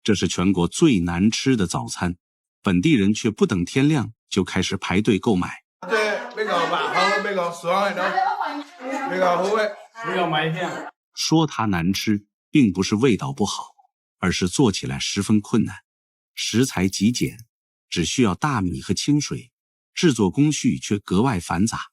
这是全国最难吃的早餐，本地人却不等天亮就开始排队购买。说它难吃，并不是味道不好，而是做起来十分困难。食材极简，只需要大米和清水，制作工序却格外繁杂。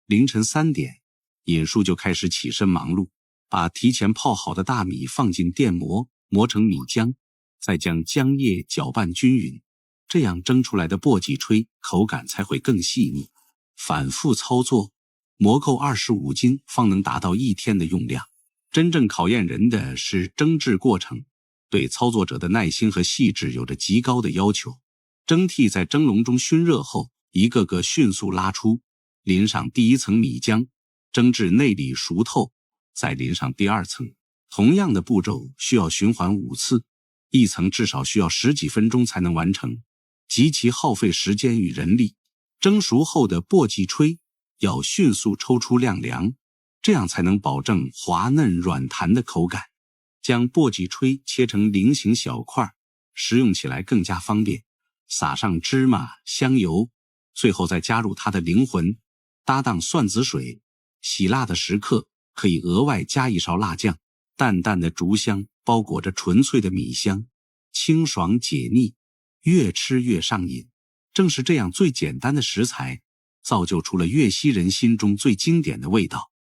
凌晨3点，尹叔就开始起身忙碌，把提前泡好的大米放进电磨，磨成米浆，再将浆液搅拌均匀，这样蒸出来的簸箕炊口感才会更细腻。反复操作，磨够25斤方能达到1天的用量。真正考验人的是蒸制过程，对操作者的耐心和细致有着极高的要求。蒸屉在蒸笼中熏热后，一个个迅速拉出，淋上第一层米浆，蒸至内里熟透，再淋上第二层。同样的步骤需要循环5次，一层至少需要10几分钟才能完成，极其耗费时间与人力。蒸熟后的簸箕炊要迅速抽出晾凉，这样才能保证滑嫩软弹的口感。将簸箕炊切成菱形小块，食用起来更加方便。撒上芝麻、香油，最后再加入它的灵魂，搭档蒜子水。洗辣的时刻可以额外加一勺辣酱，淡淡的竹香包裹着纯粹的米香，清爽解腻，越吃越上瘾。正是这样最简单的食材，造就出了粤西人心中最经典的味道。